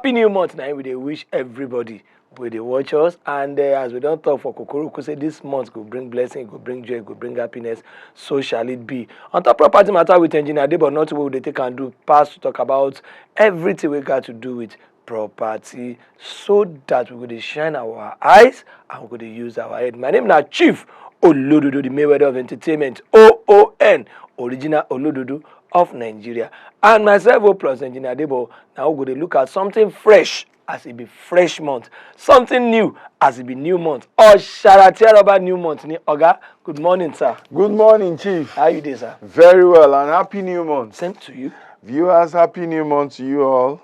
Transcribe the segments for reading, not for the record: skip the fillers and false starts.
Happy New Month now. We dey wish everybody wey dey watch us, and as we don't talk for Kokoro, say this month go bring blessing, go bring joy, go bring happiness. So shall it be. On top property matter with engineer Debo, not what they take and do pass to talk about everything we got to do with property, so that we could shine our eyes and we could use our head. My name is Chief Olododo, the Mayweather of Entertainment, OON, original Olododo of Nigeria, and myself plus engineer Debo. Now we're going to look at something fresh as it be fresh month, something new as it be new month, or Sharatia about new month. Oga, good morning, sir. Good morning, Chief. How you doing, sir? Very well, and happy new month. Same to you. Viewers, happy new month to you all.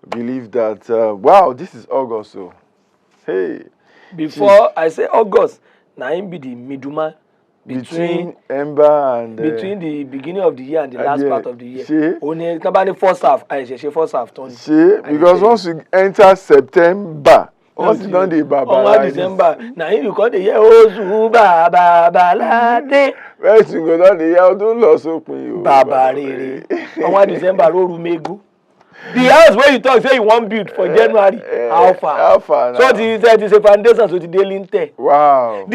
Believe that, wow, this is August, so, hey. Before Chief, I say August, now it be the middleman between Ember and between the beginning of the year and the last part of the year. See? Only nobody first half, I say first half. See, because once you enter September, once you done the Baba December, now you call the year Ozu Baba Lade. Right, you go down the year, don't lose open you. Baba Rere. On December, Roru Megu. The house where you talk say you want build for January, how far? How far now? So it is a foundation, so the linte. Wow.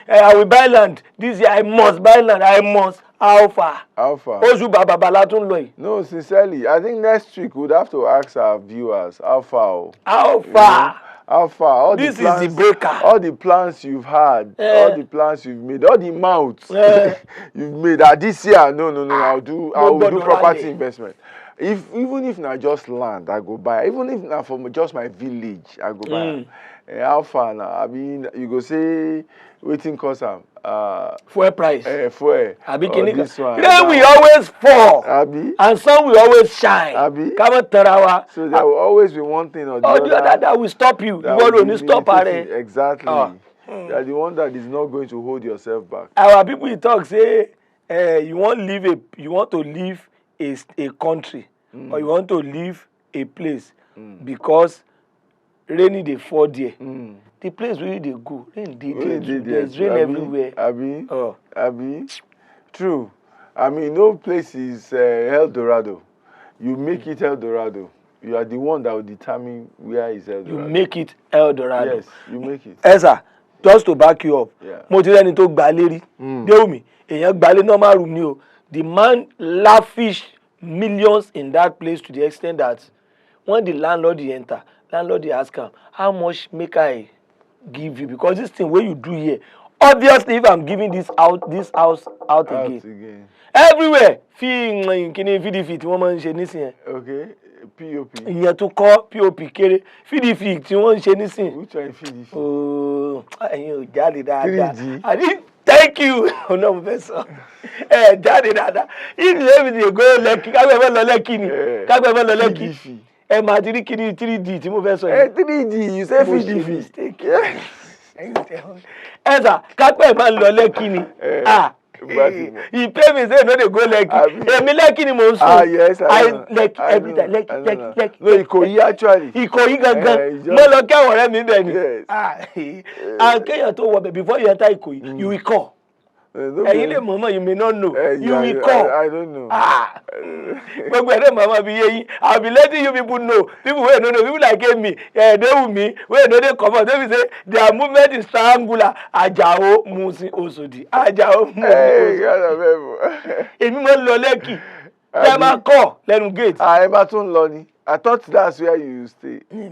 I will buy land. This year I must buy land. I must. How far? How far? Ozu Baba Balatun Loy. No, sincerely, I think next week we'd have to ask our viewers how far. How far? How far? All this the plans, is the breaker. All the plans you've had, all the plans you've made, all the amounts you've made. This year, no, I will do property investment. Even if not just land, I go buy. Even if not from just my village, I go buy. How far now? I mean, you go say waiting cost fuel price. Fuel. This one. Then we always fall. And some will always shine. Come on, Tarawa. So there will always be one thing or the other that will stop you. You want to stop it. Exactly. You are the one that is not going to hold yourself back. Our people talk say you want to leave a country, or you want to leave a place because rainy dey fall there. The place where they go, rain dey there. There's rain everywhere. Abi. True. I mean, no place is El Dorado. You make it El Dorado. You are the one that will determine where is El Dorado. You make it El Dorado. Yes, you make it. Sir, just to back you up. Mo ti rẹ́ni tó gba lérí. Dé mi, èèyàn gba lé normal room ni o. The man lavished millions in that place to the extent that when the landlord enter, landlord ask him, how much make I give you? Because this thing where you do here, obviously if I'm giving this house out again. Everywhere, feed woman she okay, POP. Ìyẹn tó kọ́ POP kéré, feed tí wọ́n ń ṣe nísìn. Which one feed? Oh, ẹ̀yin ò jáde dáadáa. 3G. I didn't thank you. Oh no, professor. Jáde dáadáa. If you everything go Lekki, kágbẹ́ lọ Lekki ni. Kágbẹ́ lọ Lekki. Máa ti rí kiri 3D tí mo fẹ́ sọ yìí. 3D, you say feed. Mistake. Sir, kágbẹ́ máa lọ Lekki ni. He pay me say no dey go Lekki. Èmi Lekki ni mo ń sọ. Yes, I Lekki every time. Lekki. No, Ìkòyí actually. Ìkòyí gangan. Mo lọ kẹ́wọ̀n rẹ̀ mi bẹ̀ ni. And kéèyàn tó wọ bẹ̀ before you enter Ìkòyí, you will call. Ẹ̀yin lè mọ̀mọ́, you may not know. You will call. I don't know. Gbogbo ẹ̀rẹ́ mama bi yé yín. I be letting you people know. People wey no know, people like me, they with me, wey no dey comot. They be say their movement is triangular. Ajao Musin Osodi. Ajao Musin Osodi. Èmi mo lọ Lekki. Ṣé máa kọ́ lẹ́nu gate? Ẹ bá tún lọ ni. I thought that's where you stay. Okay.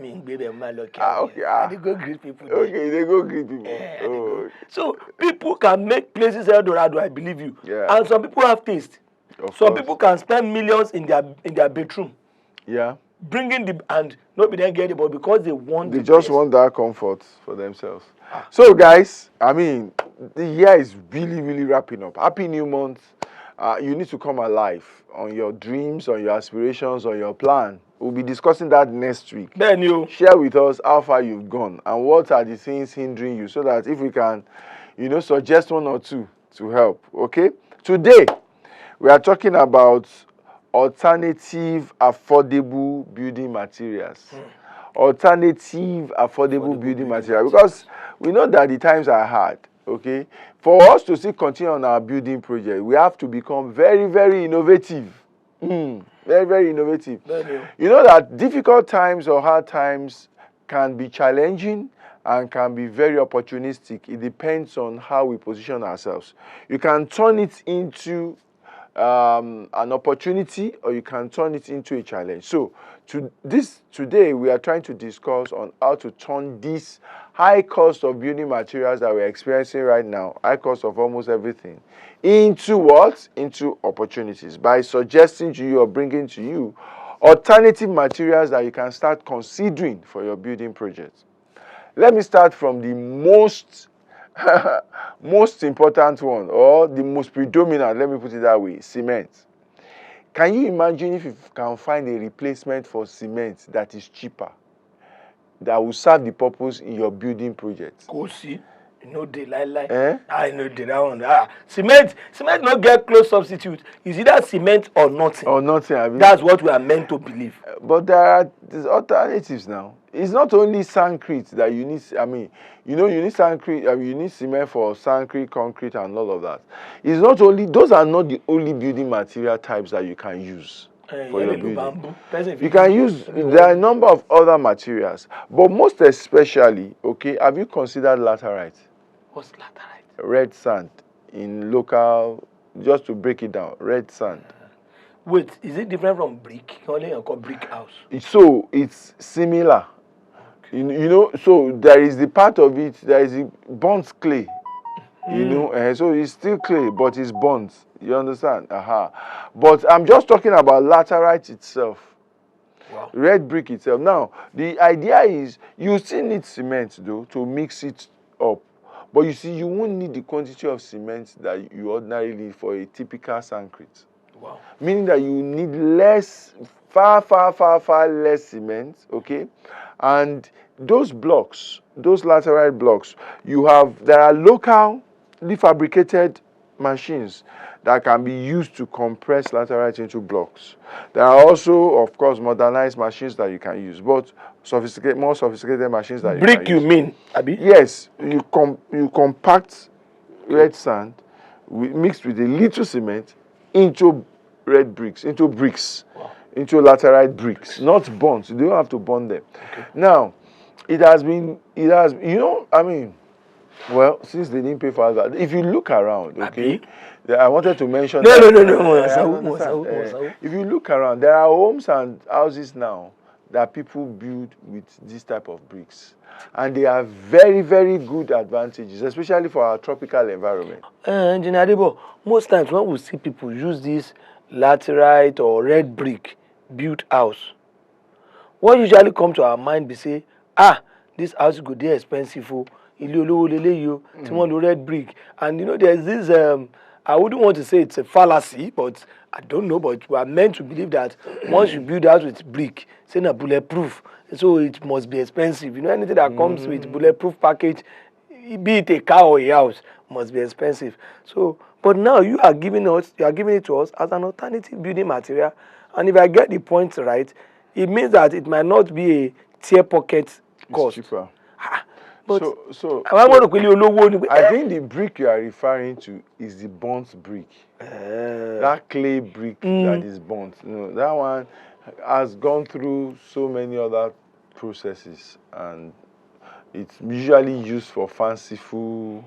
They go greet people. Okay, they go greet people. Okay. So people can make places El Dorado, I believe you. Yeah. And some people have taste. Some people can spend millions in their bedroom. Yeah. Bringing and not be then get it, but because they want. They just want that comfort for themselves. So guys, I mean, the year is really, really wrapping up. Happy new month. You need to come alive on your dreams, on your aspirations, on your plan. We'll be discussing that next week. Then you share with us how far you've gone and what are the things hindering you, so that if we can, suggest one or two to help. Okay? Today, we are talking about alternative affordable building materials. Alternative affordable building materials. Because we know that the times are hard. Okay? For us to still continue on our building project, we have to become very, very innovative. Very, very innovative. Very new. You know that difficult times or hard times can be challenging and can be very opportunistic. It depends on how we position ourselves. You can turn it into an opportunity, or you can turn it into a challenge. So today we are trying to discuss on how to turn this high cost of building materials that we're experiencing right now, high cost of almost everything, into what? Into opportunities, by suggesting to you or bringing to you alternative materials that you can start considering for your building projects. Let me start from the most most important one, or the most predominant, let me put it that way: cement. Can you imagine if you can find a replacement for cement that is cheaper, that will serve the purpose in your building project? Go see. You know they lie. Eh? I know they that one. Cement not get close substitute. Is either cement or nothing. Or nothing, I mean. That's what we are meant to believe. But there's alternatives now. It's not only sancrete that you need. I mean, you know, you need sancrete. I mean, you need cement for sancrete, concrete, and all of that. It's not only. Those are not the only building material types that you can use for your building. You can use. There are a number of other materials, but most especially, okay, have you considered laterite? What's laterite? Red sand in local. Just to break it down, red sand. Wait, is it different from brick? Only called brick house. So it's similar. Okay. You know, so there is the part of it, there is the burnt clay. You know, so it's still clay, but it's burnt. You understand? But I'm just talking about laterite itself. Wow. Red brick itself. Now, the idea is you still need cement though to mix it up. But you see, you won't need the quantity of cement that you ordinarily need for a typical sancrete. Wow. Meaning that you need less, far less cement, okay? And those blocks, those laterite blocks, there are locally fabricated machines that can be used to compress laterite into blocks. There are also, of course, modernized machines that you can use, but more sophisticated machines that you can use. Brick, you mean, Abi? Yes, you compact red sand mixed with a little cement into red bricks, into bricks, wow, into laterite bricks, not bonds. You don't have to bond them. Okay. Now, you know, I mean, well, since they didn't pay for that, if you look around, okay, I wanted to mention No. If you look around, there are homes and houses now that people build with this type of bricks. And they are very, very good advantages, especially for our tropical environment. Engineer Debo, most times when we see people use this laterite or red brick built house, what usually come to our mind be say, this house go dey expensive o, ilé olówó lélẹ́yìí o, tí wọ́n lo red brick. And you know, there's this I wouldn't want to say it's a fallacy, but I don't know, but we are meant to believe that once you build house with brick, say na bulletproof, so it must be expensive. You know, anything that comes with bulletproof package, be it a car or a house, must be expensive. So, but now you are giving it to us as an alternative building material. And if I get the point right, it means that it might not be a tear pocket cost. It's cheaper. But I think the brick you are referring to is the burnt brick. That clay brick that is burnt. You know, that one has gone through so many other processes, and it's usually used for fanciful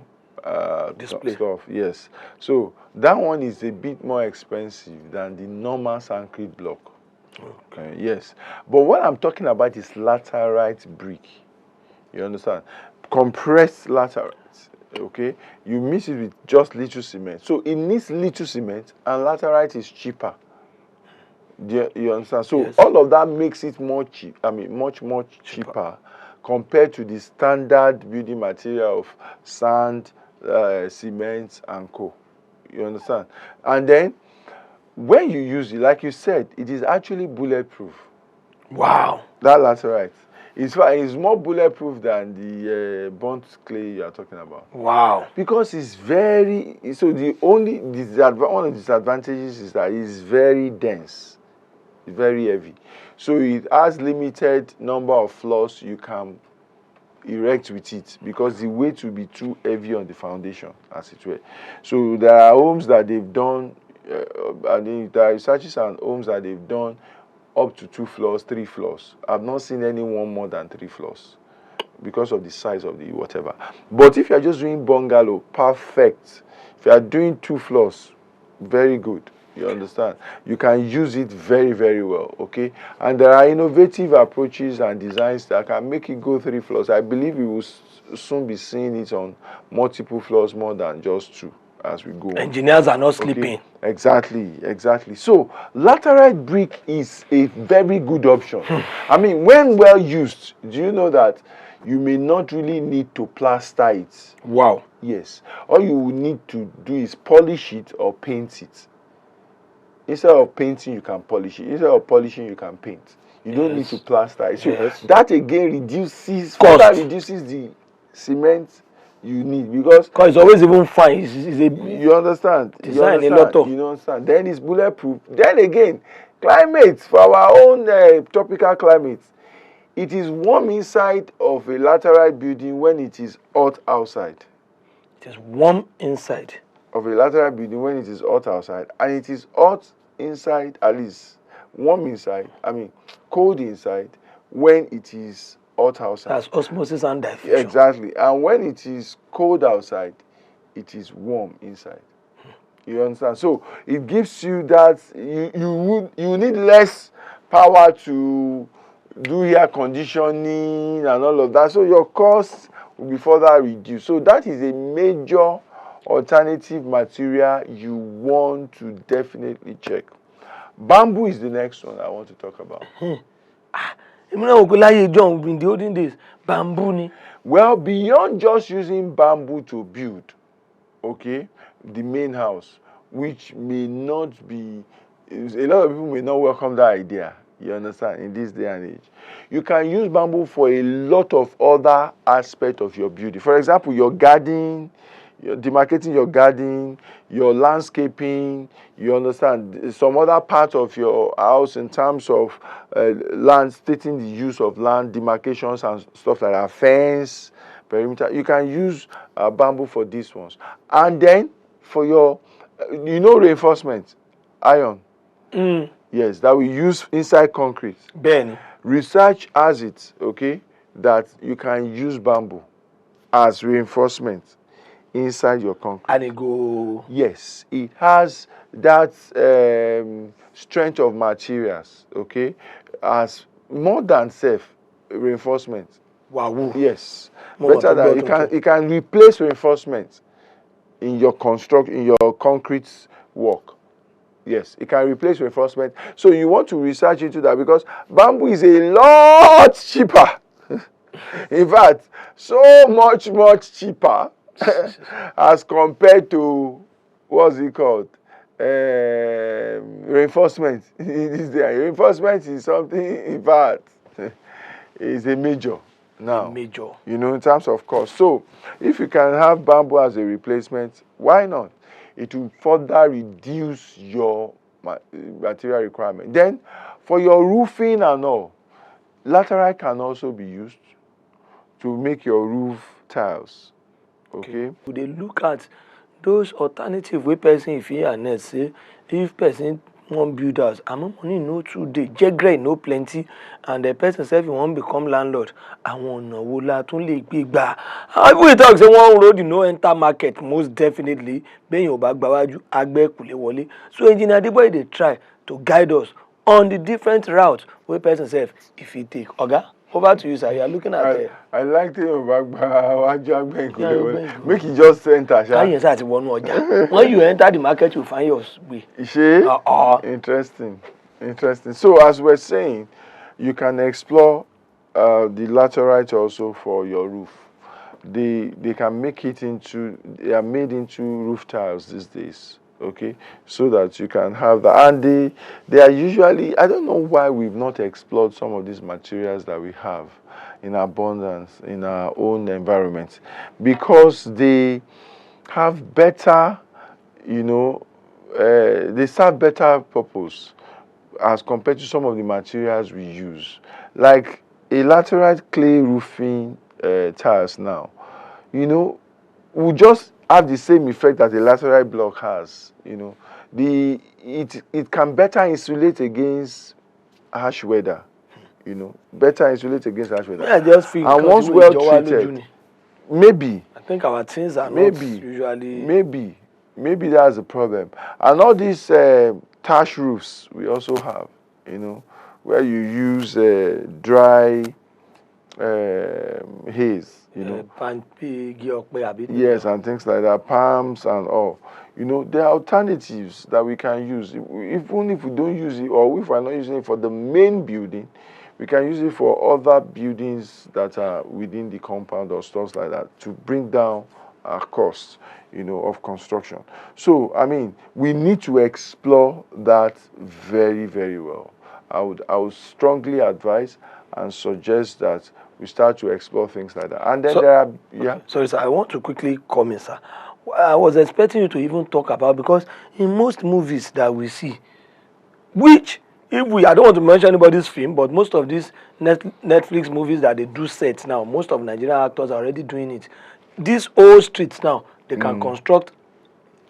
display stuff. Yes. So that one is a bit more expensive than the normal sancrete block. Okay. Yes. But what I'm talking about is laterite brick. You understand? Compressed laterite. Okay? You mix it with just little cement. So it needs little cement, and laterite is cheaper. Do you understand? So yes, all of that makes it more cheap. I mean, much cheaper compared to the standard building material of sand, cement, and co. You understand? And then when you use it, like you said, it is actually bulletproof. Wow. That laterite. It's more bulletproof than the burnt clay you are talking about. Wow. Because it's very, so one of the disadvantages is that it's very dense. It's very heavy. So it has limited number of floors you can erect with it, because the weight will be too heavy on the foundation, as it were. So there are homes that they've done and there are researches and homes that they've done up to 2 floors, 3 floors. I've not seen anyone more than 3 floors because of the size of the whatever. But if you're just doing bungalow, perfect. If you are doing 2 floors, very good. You understand? You can use it very, very well, okay? And there are innovative approaches and designs that can make it go 3 floors. I believe we will soon be seeing it on multiple floors more than just 2 as we go on. Engineers are not sleeping. Okay? Exactly. So, laterite brick is a very good option. I mean, when well used, do you know that you may not really need to plaster it? Wow. Yes. All you will need to do is polish it or paint it. Instead of painting, you can polish it. Instead of polishing, you can paint. You don't need to plaster it. So that again reduces the cement you need, because it's always even fine. you understand. Design a lot of. You understand. Then it's bulletproof. Then again, climate, for our own tropical climate, it is warm inside of a laterite building when it is hot outside. It is warm inside of a laterite building when it is hot outside, and it is hot inside, at least warm inside, cold inside when it is hot outside. That's osmosis and diffusion. Exactly. And when it is cold outside, it is warm inside. You understand? So it gives you that you need less power to do air conditioning and all of that. So your costs will be further reduced. So that is a major alternative material you want to definitely check. Bamboo is the next one I want to talk about. In the olden days, bamboo. Well, beyond just using bamboo to build, okay, the main house, which may not be, a lot of people may not welcome that idea. You understand? In this day and age, you can use bamboo for a lot of other aspects of your beauty. For example, your garden, you're demarcating your garden, your landscaping, you understand, some other part of your house in terms of land, stating the use of land, demarcations and stuff like that, fence, perimeter. You can use bamboo for these ones. And then for your, reinforcement, iron. Yes, that we use inside concrete. Ben. Research has it, okay, that you can use bamboo as reinforcement inside your concrete. And it go. Yes, it has that strength of materials, okay, as more than self reinforcement. Wow. Yes, better than it can replace reinforcement in your concrete work. Yes, it can replace reinforcement. So you want to research into that, because bamboo is a lot cheaper. In fact, so much cheaper as compared to, what's it called? Reinforcement. Reinforcement is something, in fact, is a major now. In terms of cost. So if you can have bamboo as a replacement, why not? It will further reduce your material requirement. Then, for your roofing and all, laterite can also be used to make your roof tiles. Okay? They look at those alternative way person, if he and say, if person want build house, money no 2 days, jegre no plenty, and the person say if you want become landlord, I want no wola tun le gbegba. People talk say one road no enter market, most definitely ben your back gbawaju agbe kule wole. So engineer Debo dey try to guide us on the different routes wey person say if he take. Oga, over to you, sir. You are looking at I like the make it just enter. When you enter the market, you find your way. Interesting. So as we're saying, you can explore the laterite also for your roof. They can make it into, they are made into roof tiles these days. Okay, so that you can have that, and they are usually, I don't know why we've not explored some of these materials that we have in abundance in our own environment, because they have better, they serve better purpose as compared to some of the materials we use, like a laterite clay roofing tiles now, will just have the same effect that a laterite block has. it can better insulate against harsh weather. You know, better insulate against harsh weather. Yeah, I just feel and once well treated, maybe I think our things are not usually. Maybe that's the problem. And all these thatch roofs we also have, you know, where you use dry haze, you know. Yes, and things like that, palms and all. You know, there are alternatives that we can use. Even if we don't use it, or if we're not using it for the main building, we can use it for other buildings that are within the compound or stuff like that to bring down our costs, you know, of construction. So, I mean, we need to explore that very, very well. I would strongly advise and suggest that we start to explore things like that. And then there are, okay. Sorry, sir, I want to quickly comment, sir. I was expecting you to even talk about, because in most movies that we see, which, I don't want to mention anybody's film, but most of these Netflix movies that they do sets now, most of Nigerian actors are already doing it. These old streets now, they can construct,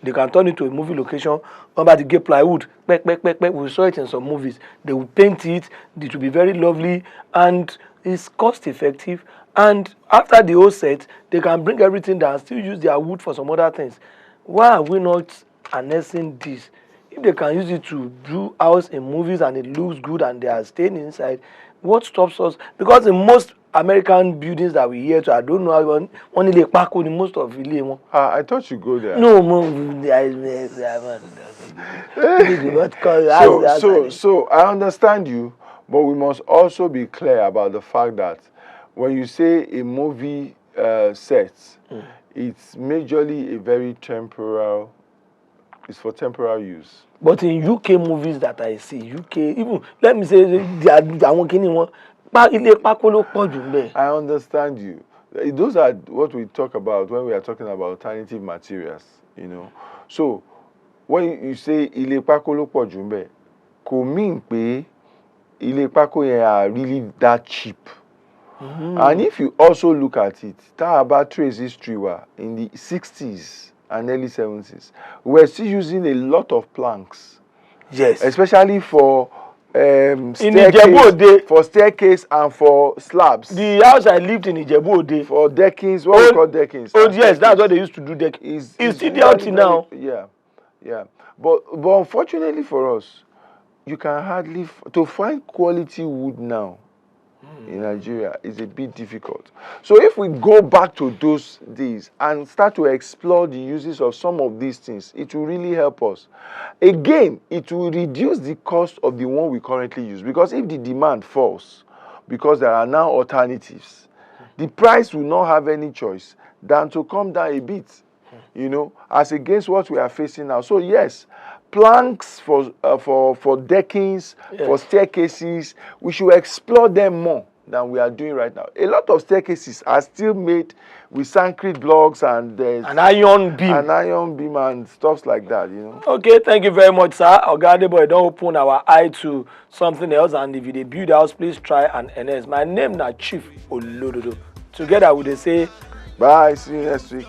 they can turn into a movie location. Remember the gay plywood, we saw it in some movies. They will paint it, it will be very lovely, and it's cost effective. And after the whole set, they can bring everything down and still use their wood for some other things. Why are we not harnessing this? If they can use it to do house in movies and it looks good and they are staying inside, what stops us? Because in most American buildings that we hear to, I don't know how one ile pako ni most of ile one. I thought you go there. No, so I understand you, but we must also be clear about the fact that when you say a movie set, it's majorly a very temporal. It's for temporary use. But in UK movies that I see, UK, even let me say, I understand you. Those are what we talk about when we are talking about alternative materials, you know. So when you say ile pako lo pọ̀ jù ńbẹ̀, kò mean pé ile pako yẹn are really that cheap. And if you also look at it, tá a bá trace history wa in the 60s and early 70s, we're still using a lot of planks. Yes. Especially for staircase and for slabs. The house I lived in Ijebu Ode. For deckings, what we call deckings. Oh yes, that's what they used to do deck. It's still there until now. Yeah. But unfortunately for us, you can hardly to find quality wood now in Nigeria is a bit difficult. So if we go back to those days and start to explore the uses of some of these things, it will really help us. Again, it will reduce the cost of the one we currently use, because if the demand falls, because there are now alternatives, the price will not have any choice than to come down a bit, you know, as against what we are facing now. So yes, planks for deckings, for staircases, we should explore them more than we are doing right now. A lot of staircases are still made with concrete blocks and an iron beam and stuff like that, you know. Okay, thank you very much, sir. Debo, don't open our eye to something else, and if you build house, please try and enhance. My name na Chief Olododo. Together we say bye, see you next week.